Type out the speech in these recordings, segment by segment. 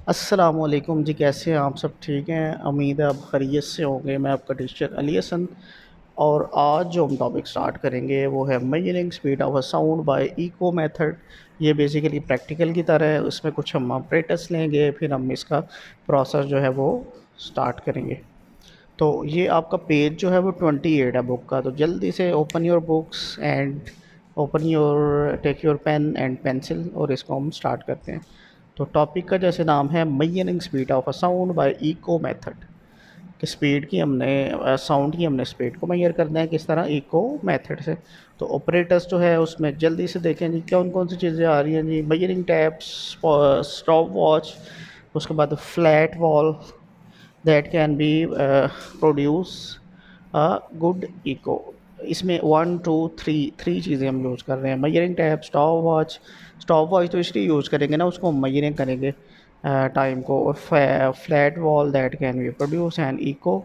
अस्सलामुअलैकुम जी, कैसे हैं आप? सब ठीक हैं? उम्मीद है आप खैरियत से होंगे। मैं आपका टीचर अली हसन। और आज जो हम टॉपिक स्टार्ट करेंगे वो है measuring speed of a sound by echo method. ये बेसिकली प्रैक्टिकल की तरह है। उसमें कुछ हम ऑपरेटर्स लेंगे, फिर हम इसका प्रोसेस जो है वो स्टार्ट करेंगे। तो ये आपका पेज जो है वो 28 है बुक का। तो जल्दी से open your books and open your take your pen and pencil और इसको हम स्टार्ट करते हैं। तो टॉपिक का जैसे नाम है measuring speed of a sound by echo method, कि स्पीड की हमने साउंड की हमने स्पीड को मेजर करना है किस तरह, इको मेथड से। तो ऑपरेटर्स जो है उसमें जल्दी से देखें जी कौन कौन सी चीज़ें आ रही हैं जी। मेजरिंग टैप्स, स्टॉप वॉच, उसके बाद flat wall that can be produce a good echo. इसमें वन टू थ्री थ्री चीज़ें हम यूज़ कर रहे हैं। Measuring tape, stop watch. Stop watch तो इसलिए यूज़ करेंगे ना, उसको मेजरिंग करेंगे टाइम को। और flat wall that can be produce and echo,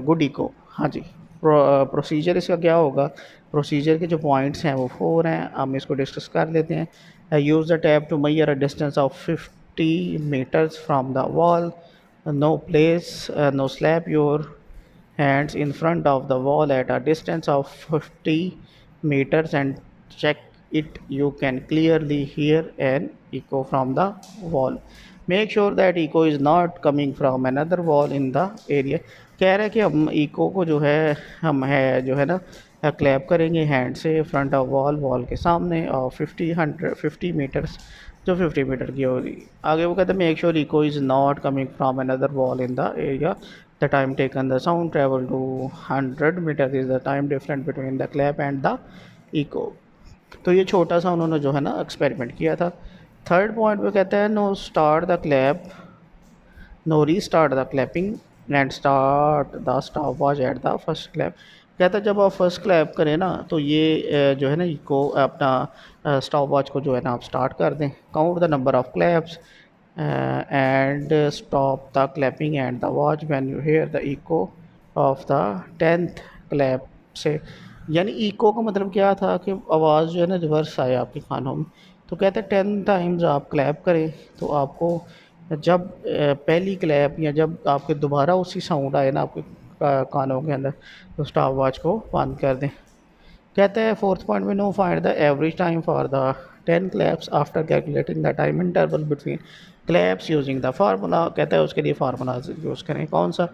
good echo. हाँ जी। प्रोसीजर इसका क्या होगा? प्रोसीजर के जो पॉइंट्स हैं वो 4 हैं। हम इसको डिस्कस कर लेते हैं। Use the tape to measure a distance of 50 metres from the wall. No, place no, slap your hands in front of the wall at a distance of 50 meters and check it. You can clearly hear an echo from the wall. Make sure that echo is not coming from another wall in the area. कह रहा है कि हम eco को जो है हम है जो है ना क्लैप करेंगे हैंड से फ्रंट ऑफ वॉल के सामने, और 50 मीटर्स, जो 50 मीटर की होगी। आगे वो कहते हैं make sure echo is not coming from another wall in the area. The time taken the sound travel to 100 metre is the time different between the clap and the echo. तो ये छोटा सा उन्होंने जो है ना एक्सपेरिमेंट किया था। थर्ड पॉइंट पे कहते हैं now start the clap, now restart the clapping and start the stop watch at the first clap. कहता है जब आप फर्स्ट क्लैप करें ना तो ये जो है ना इको अपना स्टॉप वॉच को जो है ना आप स्टार्ट कर दें। Count the number of claps and stop the clapping and the watch when you hear the echo of the 10th clap से। यानी इको का मतलब क्या था कि आवाज़ जो है ना रिवर्स आए आपके कानों में। तो कहते हैं 10 टाइम्स आप क्लैप करें तो आपको जब पहली क्लैप या जब आपके दोबारा उसी साउंड आए ना आपके कानों के अंदर, तो स्टॉप वॉच को बंद कर दें। कहते हैं फोर्थ पॉइंट में now find the average time for the 10 claps after calculating the time interval between claps using the formula. कहता है उसके लिए फार्मूला यूज़ करें। कौन सा?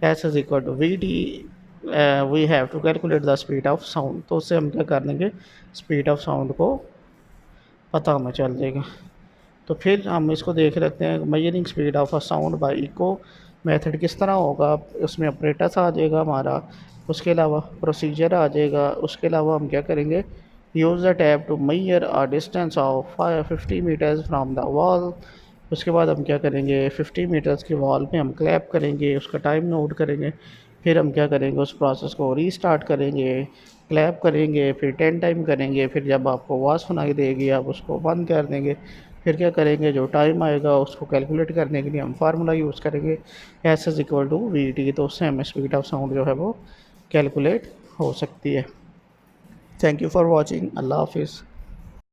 S is equal to V D, we have to calculate the speed of sound. तो उससे हम क्या कर लेंगे, स्पीड ऑफ साउंड को पता हमें चल जाएगा। तो फिर हम इसको देख लेते हैं measuring speed of a sound by echo method किस तरह होगा। उसमें ऑपरेटर्स आ जाएगा हमारा, उसके अलावा प्रोसीजर आ जाएगा, उसके अलावा हम क्या करेंगे, use the tab to measure a distance of 50 metres from the wall. उसके बाद हम क्या करेंगे, 50 मीटर्स की वॉल पे हम क्लैप करेंगे, उसका टाइम नोट करेंगे। फिर हम क्या करेंगे, उस प्रोसेस को रीस्टार्ट करेंगे, क्लैप करेंगे, फिर 10 टाइम करेंगे। फिर जब आपको आवाज़ सुनाई देगी आप उसको बंद कर देंगे। फिर क्या करेंगे, जो टाइम आएगा उसको कैलकुलेट करने के लिए हम फार्मूला यूज़ करेंगे, S is equal to V T. तो उससे हमें स्पीड ऑफ साउंड जो है वो कैलकुलेट हो सकती है। Thank you for watching. अल्लाह हाफिज़।